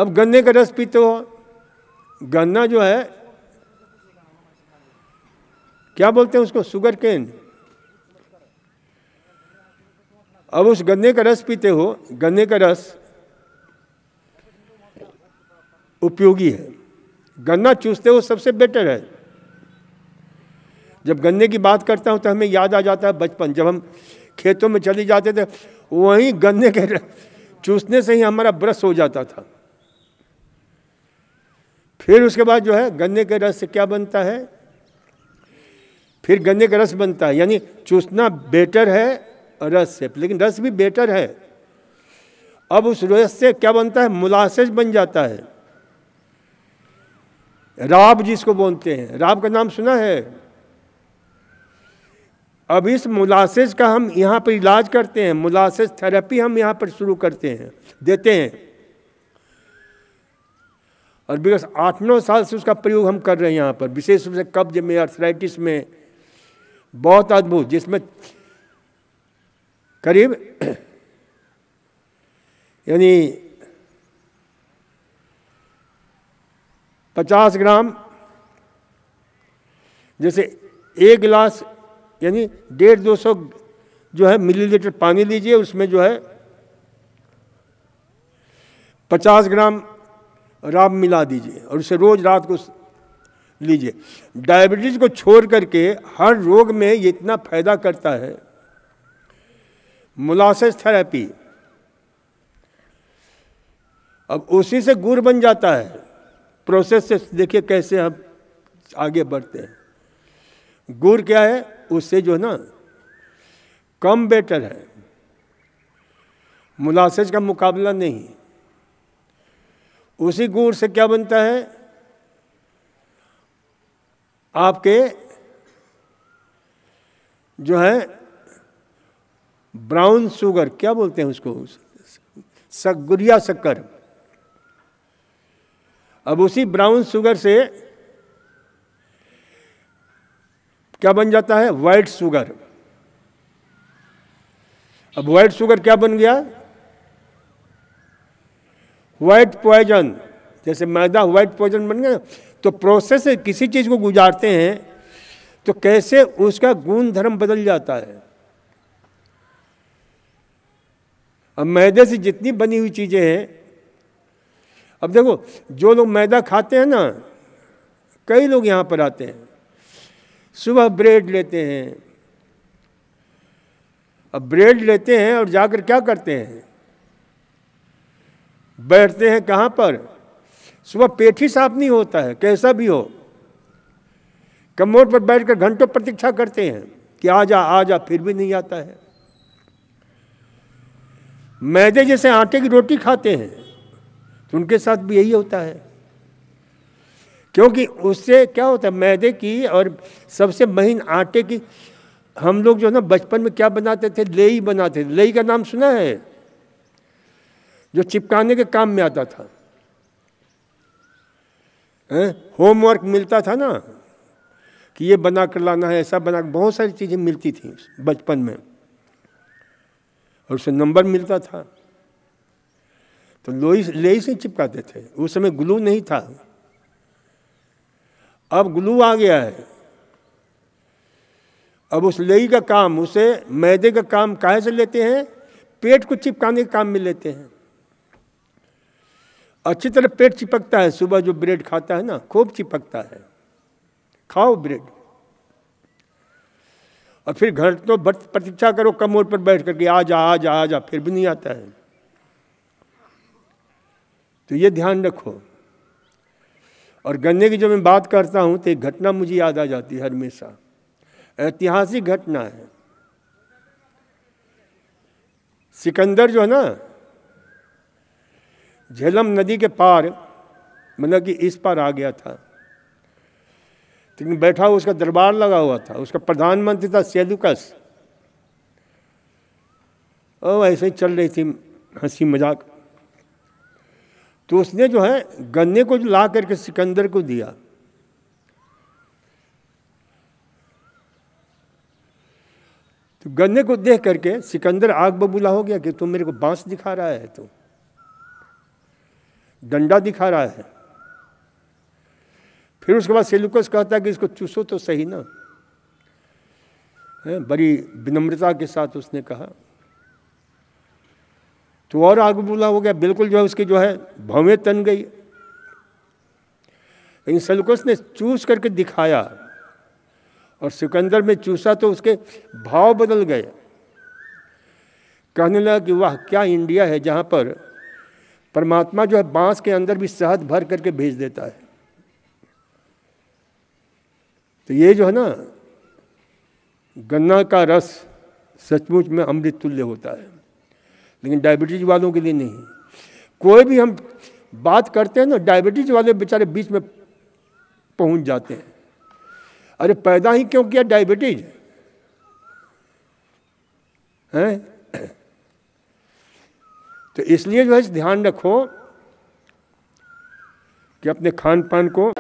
अब गन्ने का रस पीते हो, गन्ना जो है क्या बोलते हैं उसको, शुगर केन। अब उस गन्ने का रस पीते हो, गन्ने का रस उपयोगी है, गन्ना चूसते हो सबसे बेटर है। जब गन्ने की बात करता हूं तो हमें याद आ जाता है बचपन, जब हम खेतों में चले जाते थे, वहीं गन्ने के चूसने से ही हमारा ब्रश हो जाता था। फिर उसके बाद जो है गन्ने के रस से क्या बनता है, फिर गन्ने का रस बनता है, यानी चूसना बेटर है रस से, लेकिन रस भी बेटर है। अब उस रस से क्या बनता है, मुलासेस बन जाता है, राब जिसको बोलते हैं, राब का नाम सुना है। अब इस मुलासेस का हम यहाँ पर इलाज करते हैं, मुलासेस थेरेपी हम यहाँ पर शुरू करते हैं, देते हैं, और बिकॉज 8-9 साल से उसका प्रयोग हम कर रहे हैं यहाँ पर, विशेष रूप से कब्ज में, आर्थराइटिस में, बहुत अद्भुत, जिसमें करीब यानी 50 ग्राम, जैसे 1 गिलास यानी 150-200 जो है मिलीलीटर पानी लीजिए, उसमें जो है 50 ग्राम राब मिला दीजिए और उसे रोज रात को लीजिए। डायबिटीज को छोड़ करके हर रोग में ये इतना फायदा करता है, मोलासेस थेरेपी। अब उसी से गुड़ बन जाता है, प्रोसेस से देखिए कैसे हम आगे बढ़ते हैं। गुड़ क्या है, उससे जो है ना कम बेटर है, मोलासेस का मुकाबला नहीं। उसी गुड़ से क्या बनता है, आपके जो है ब्राउन शुगर, क्या बोलते हैं उसको, गुड़िया शक्कर। अब उसी ब्राउन शुगर से क्या बन जाता है, व्हाइट शुगर। अब व्हाइट शुगर क्या बन गया, व्हाइट पॉइजन। जैसे मैदा व्हाइट पॉइजन बन गया, तो प्रोसेस से किसी चीज को गुजारते हैं तो कैसे उसका गुण धर्म बदल जाता है। अब मैदे से जितनी बनी हुई चीजें हैं, अब देखो जो लोग मैदा खाते हैं ना, कई लोग यहां पर आते हैं, सुबह ब्रेड लेते हैं। अब ब्रेड लेते हैं और जाकर क्या करते हैं, बैठते हैं कहां पर, सुबह पेट ही साफ नहीं होता है, कैसा भी हो, कमोड पर बैठकर घंटों प्रतीक्षा करते हैं कि आ जा, फिर भी नहीं आता है। मैदे जैसे आटे की रोटी खाते हैं तो उनके साथ भी यही होता है, क्योंकि उससे क्या होता है, मैदे की और सबसे महीन आटे की, हम लोग जो ना बचपन में क्या बनाते थे, लेई बनाते थे। लेई का नाम सुना है, जो चिपकाने के काम में आता था, होमवर्क मिलता था ना कि ये बना कर लाना है, ऐसा बना, बहुत सारी चीजें मिलती थी बचपन में, और उससे नंबर मिलता था, तो लेई से चिपकाते थे। उस समय ग्लू नहीं था, अब ग्लू आ गया है। अब उस लेई का काम, उसे मैदे का काम काहे से लेते हैं, पेट को चिपकाने के काम में लेते हैं। अच्छी तरह पेट चिपकता है, सुबह जो ब्रेड खाता है ना, खूब चिपकता है, खाओ ब्रेड, और फिर घर तो प्रतीक्षा करो कमोड पर बैठ करके, आ जा, फिर भी नहीं आता है। तो ये ध्यान रखो। और गन्ने की जो मैं बात करता हूं तो एक घटना मुझे याद आ जाती है हमेशा, ऐतिहासिक घटना है। सिकंदर जो है ना, झेलम नदी के पार, मतलब कि इस पार आ गया था, लेकिन बैठा हुआ उसका दरबार लगा हुआ था, उसका प्रधानमंत्री था सेल्यूकस, और ऐसे ही चल रही थी हंसी मजाक। तो उसने जो है गन्ने को ला करके सिकंदर को दिया। तो गन्ने को देख करके सिकंदर आग बबूला हो गया कि तुम मेरे को बांस दिखा रहा है। तो डंडा दिखा रहा है। फिर उसके बाद सेल्यूकस कहता है कि इसको चूसो तो सही ना, बड़ी विनम्रता के साथ उसने कहा। तो और आग बबूला हो गया, बिल्कुल जो है उसकी जो है भवें तन गई। लेकिन सेल्यूकस ने चूस करके दिखाया और सिकंदर में चूसा तो उसके भाव बदल गए। कहने लगा कि वाह क्या इंडिया है जहाँ पर परमात्मा जो है बांस के अंदर भी शहद भर करके भेज देता है। तो ये जो है ना गन्ना का रस सचमुच में अमृत तुल्य होता है, लेकिन डायबिटीज वालों के लिए नहीं। कोई भी हम बात करते हैं ना, डायबिटीज वाले बेचारे बीच में पहुंच जाते हैं। अरे पैदा ही क्यों किया डायबिटीज है? तो इसलिए जो है ध्यान रखो कि अपने खान पान को